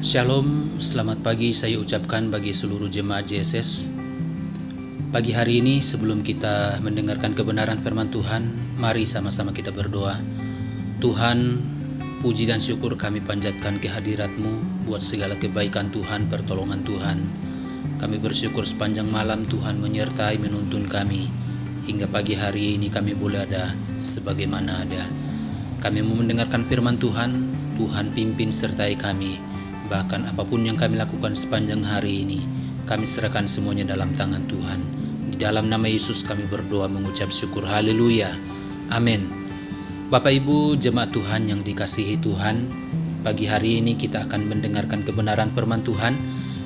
Shalom, selamat pagi saya ucapkan bagi seluruh jemaat JSS. Pagi hari ini sebelum kita mendengarkan kebenaran firman Tuhan, mari sama-sama kita berdoa. Tuhan, puji dan syukur kami panjatkan kehadirat-Mu buat segala kebaikan Tuhan, pertolongan Tuhan. Kami bersyukur sepanjang malam Tuhan menyertai menuntun kami. Hingga pagi hari ini kami boleh ada sebagaimana ada. Kami mau mendengarkan firman Tuhan, Tuhan pimpin sertai kami. Bahkan apapun yang kami lakukan sepanjang hari ini, kami serahkan semuanya dalam tangan Tuhan. Di dalam nama Yesus kami berdoa mengucap syukur. Haleluya. Amin. Bapak Ibu jemaat Tuhan yang dikasihi Tuhan, pagi hari ini kita akan mendengarkan kebenaran firman Tuhan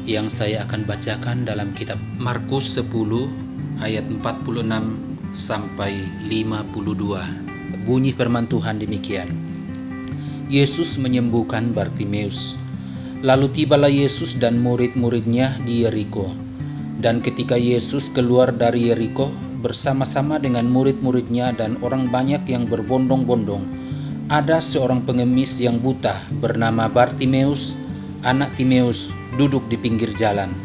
yang saya akan bacakan dalam kitab Markus 10 ayat 46 sampai 52. Bunyi firman Tuhan demikian. Yesus menyembuhkan Bartimeus. Lalu tibalah Yesus dan murid-muridnya di Yeriko. Dan ketika Yesus keluar dari Yeriko bersama-sama dengan murid-muridnya dan orang banyak yang berbondong-bondong, ada seorang pengemis yang buta bernama Bartimeus, anak Timeus, duduk di pinggir jalan.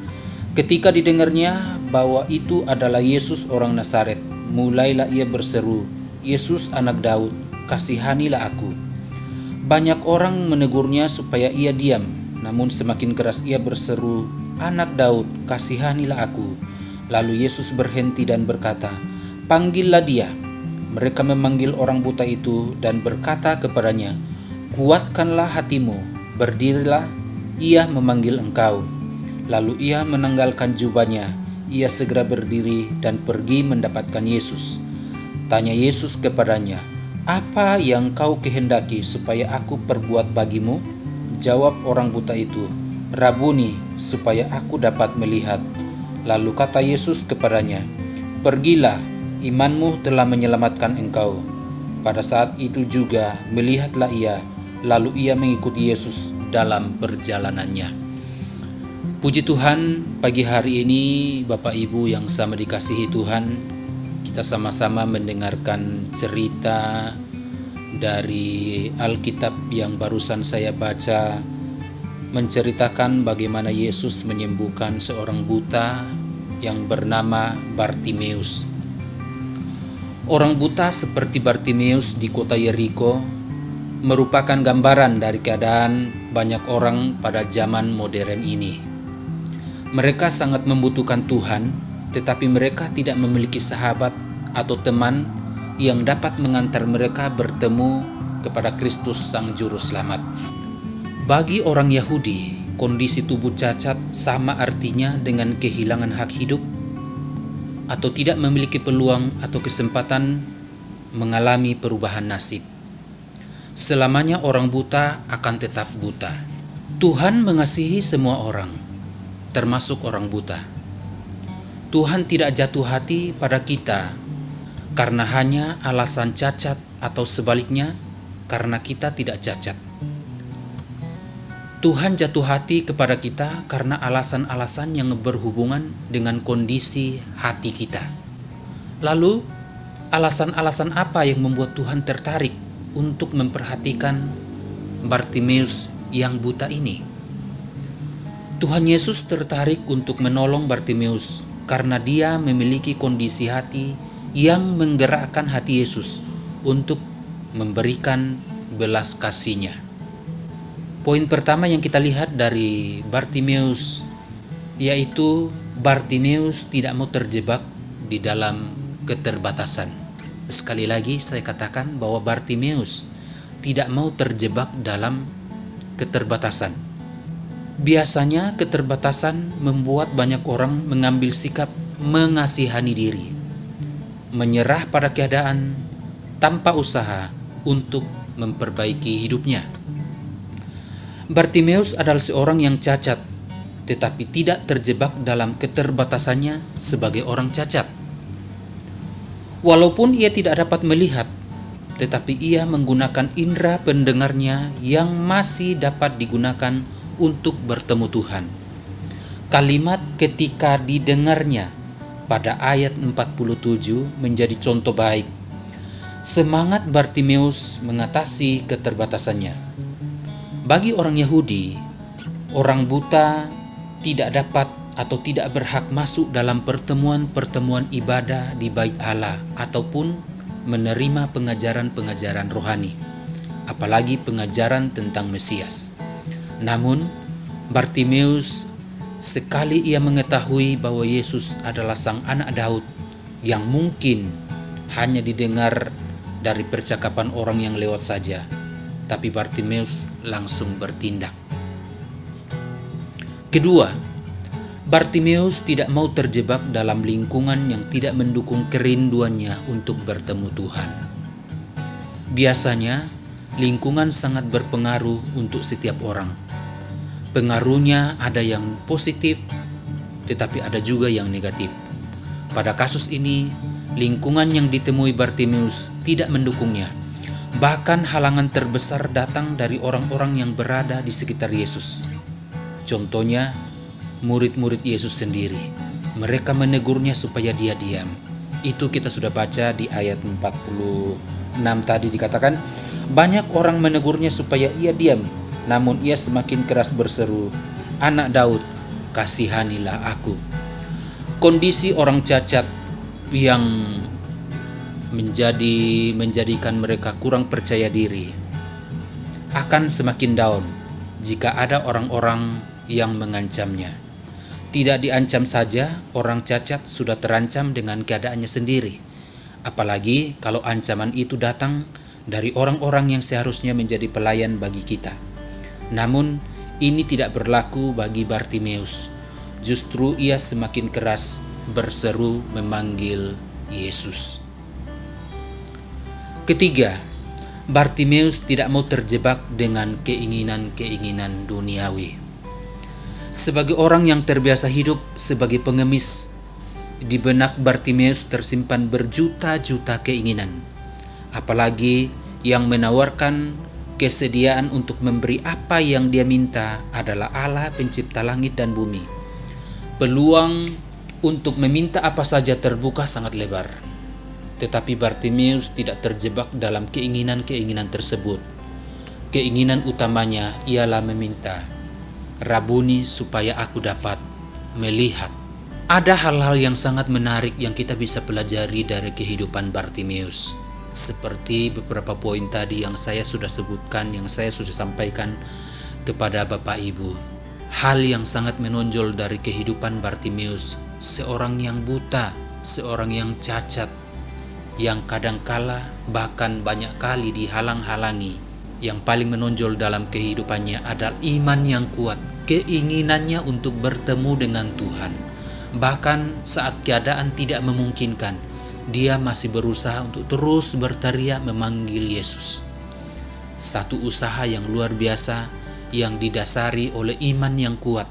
Ketika didengarnya bahwa itu adalah Yesus orang Nazaret, mulailah ia berseru, "Yesus anak Daud, kasihanilah aku." Banyak orang menegurnya supaya ia diam. Namun semakin keras ia berseru, "Anak Daud, kasihanilah aku." Lalu Yesus berhenti dan berkata, "Panggillah dia." Mereka memanggil orang buta itu dan berkata kepadanya, "Kuatkanlah hatimu, berdirilah, ia memanggil engkau." Lalu ia menanggalkan jubahnya, ia segera berdiri dan pergi mendapatkan Yesus. Tanya Yesus kepadanya, "Apa yang kau kehendaki supaya aku perbuat bagimu?" Jawab orang buta itu, "Rabuni, supaya aku dapat melihat." Lalu kata Yesus kepadanya, "Pergilah, imanmu telah menyelamatkan engkau." Pada saat itu juga melihatlah ia, lalu ia mengikuti Yesus dalam perjalanannya. Puji Tuhan, pagi hari ini Bapak Ibu yang sama dikasihi Tuhan, kita sama-sama mendengarkan cerita dari Alkitab yang barusan saya baca, menceritakan bagaimana Yesus menyembuhkan seorang buta yang bernama Bartimeus. Orang buta seperti Bartimeus di kota Yeriko merupakan gambaran dari keadaan banyak orang pada zaman modern ini. Mereka sangat membutuhkan Tuhan, tetapi mereka tidak memiliki sahabat atau teman yang dapat mengantar mereka bertemu kepada Kristus Sang Juru Selamat. Bagi orang Yahudi, kondisi tubuh cacat sama artinya dengan kehilangan hak hidup atau tidak memiliki peluang atau kesempatan mengalami perubahan nasib. Selamanya orang buta akan tetap buta. Tuhan mengasihi semua orang, termasuk orang buta. Tuhan tidak jatuh hati pada kita karena hanya alasan cacat atau sebaliknya karena kita tidak cacat. Tuhan jatuh hati kepada kita karena alasan-alasan yang berhubungan dengan kondisi hati kita. Lalu, alasan-alasan apa yang membuat Tuhan tertarik untuk memperhatikan Bartimeus yang buta ini? Tuhan Yesus tertarik untuk menolong Bartimeus karena dia memiliki kondisi hati yang menggerakkan hati Yesus untuk memberikan belas kasih-Nya. Poin pertama yang kita lihat dari Bartimeus yaitu Bartimeus tidak mau terjebak di dalam keterbatasan. Sekali lagi saya katakan bahwa Bartimeus tidak mau terjebak dalam keterbatasan. Biasanya keterbatasan membuat banyak orang mengambil sikap mengasihani diri, menyerah pada keadaan tanpa usaha untuk memperbaiki hidupnya. Bartimeus adalah seorang yang cacat, tetapi tidak terjebak dalam keterbatasannya sebagai orang cacat. Walaupun ia tidak dapat melihat, tetapi ia menggunakan indera pendengarnya yang masih dapat digunakan untuk bertemu Tuhan. Kalimat "ketika didengarnya" pada ayat 47 menjadi contoh baik. Semangat Bartimeus mengatasi keterbatasannya. Bagi orang Yahudi, Orang buta tidak dapat atau tidak berhak masuk dalam pertemuan-pertemuan ibadah di Bait Allah ataupun menerima pengajaran-pengajaran rohani, apalagi pengajaran tentang Mesias. Namun, Bartimeus sekali ia mengetahui bahwa Yesus adalah sang anak Daud yang mungkin hanya didengar dari percakapan orang yang lewat saja, tapi Bartimeus langsung bertindak. Kedua, Bartimeus tidak mau terjebak dalam lingkungan yang tidak mendukung kerinduannya untuk bertemu Tuhan. Biasanya, lingkungan sangat berpengaruh untuk setiap orang. Pengaruhnya ada yang positif, tetapi ada juga yang negatif. Pada kasus ini, lingkungan yang ditemui Bartimeus tidak mendukungnya. Bahkan halangan terbesar datang dari orang-orang yang berada di sekitar Yesus. Contohnya, murid-murid Yesus sendiri. Mereka menegurnya supaya dia diam. Itu kita sudah baca di ayat 46 tadi dikatakan, banyak orang menegurnya supaya ia diam, namun ia semakin keras berseru, "Anak Daud, kasihanilah aku." Kondisi orang cacat yang menjadikan mereka kurang percaya diri akan semakin down jika ada orang-orang yang mengancamnya. Tidak diancam saja, orang cacat sudah terancam dengan keadaannya sendiri. Apalagi kalau ancaman itu datang dari orang-orang yang seharusnya menjadi pelayan bagi kita. Namun, ini tidak berlaku bagi Bartimeus. Justru ia semakin keras berseru memanggil Yesus. Ketiga, Bartimeus tidak mau terjebak dengan keinginan-keinginan duniawi. Sebagai orang yang terbiasa hidup sebagai pengemis, di benak Bartimeus tersimpan berjuta-juta keinginan, apalagi yang menawarkan kesediaan untuk memberi apa yang dia minta adalah Allah pencipta langit dan bumi. Peluang untuk meminta apa saja terbuka sangat lebar, tetapi Bartimeus tidak terjebak dalam keinginan-keinginan tersebut. Keinginan utamanya ialah meminta, "Rabuni, supaya aku dapat melihat." Ada hal-hal yang sangat menarik yang kita bisa pelajari dari kehidupan Bartimeus. Seperti beberapa poin tadi yang saya sudah sebutkan, yang saya sudah sampaikan kepada Bapak Ibu. Hal yang sangat menonjol dari kehidupan Bartimeus, seorang yang buta, seorang yang cacat, yang kadangkala bahkan banyak kali dihalang-halangi. Yang paling menonjol dalam kehidupannya adalah iman yang kuat, keinginannya untuk bertemu dengan Tuhan. Bahkan saat keadaan tidak memungkinkan, dia masih berusaha untuk terus berteriak memanggil Yesus. Satu usaha yang luar biasa yang didasari oleh iman yang kuat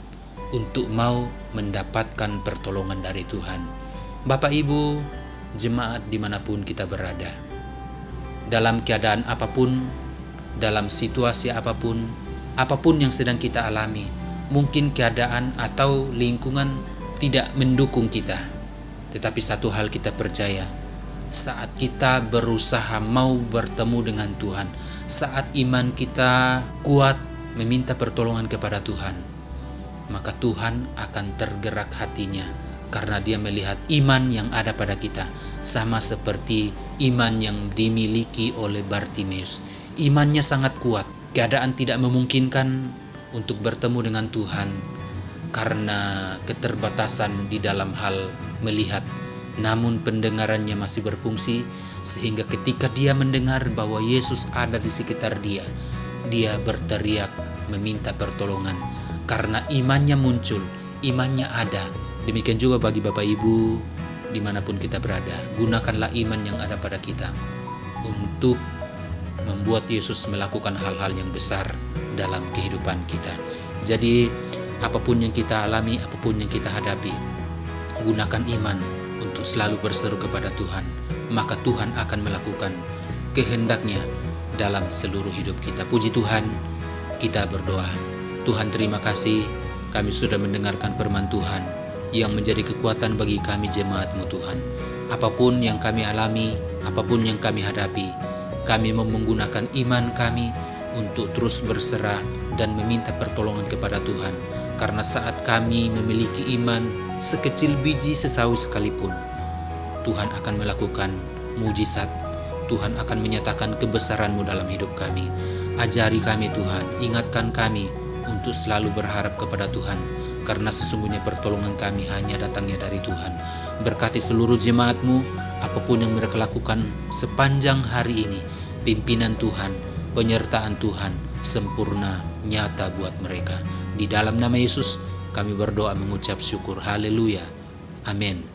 untuk mau mendapatkan pertolongan dari Tuhan. Bapak Ibu, jemaat dimanapun kita berada, dalam keadaan apapun, dalam situasi apapun yang sedang kita alami, mungkin keadaan atau lingkungan tidak mendukung kita. Tetapi satu hal kita percaya, saat kita berusaha mau bertemu dengan Tuhan, saat iman kita kuat meminta pertolongan kepada Tuhan, maka Tuhan akan tergerak hatinya karena dia melihat iman yang ada pada kita, sama seperti iman yang dimiliki oleh Bartimeus. Imannya sangat kuat, keadaan tidak memungkinkan untuk bertemu dengan Tuhan karena keterbatasan di dalam hal melihat, namun pendengarannya masih berfungsi, sehingga ketika dia mendengar bahwa Yesus ada di sekitar dia, dia berteriak meminta pertolongan karena imannya muncul, imannya ada. Demikian juga bagi Bapak Ibu dimanapun kita berada, gunakanlah iman yang ada pada kita untuk membuat Yesus melakukan hal-hal yang besar dalam kehidupan kita. Jadi apapun yang kita alami, apapun yang kita hadapi, gunakan iman untuk selalu berseru kepada Tuhan, maka Tuhan akan melakukan kehendaknya dalam seluruh hidup kita. Puji Tuhan, kita berdoa. Tuhan, terima kasih kami sudah mendengarkan firman Tuhan yang menjadi kekuatan bagi kami jemaat-Mu Tuhan. Apapun yang kami alami, apapun yang kami hadapi, kami mau menggunakan iman kami untuk terus berserah dan meminta pertolongan kepada Tuhan. Karena saat kami memiliki iman sekecil biji sesawi sekalipun, Tuhan akan melakukan mujizat. Tuhan akan menyatakan kebesaran-Mu dalam hidup kami. Ajari kami Tuhan, ingatkan kami untuk selalu berharap kepada Tuhan, karena sesungguhnya pertolongan kami hanya datangnya dari Tuhan. Berkati seluruh jemaat-Mu, apapun yang mereka lakukan sepanjang hari ini, pimpinan Tuhan, penyertaan Tuhan sempurna nyata buat mereka. Di dalam nama Yesus kami berdoa mengucap syukur. Haleluya. Amin.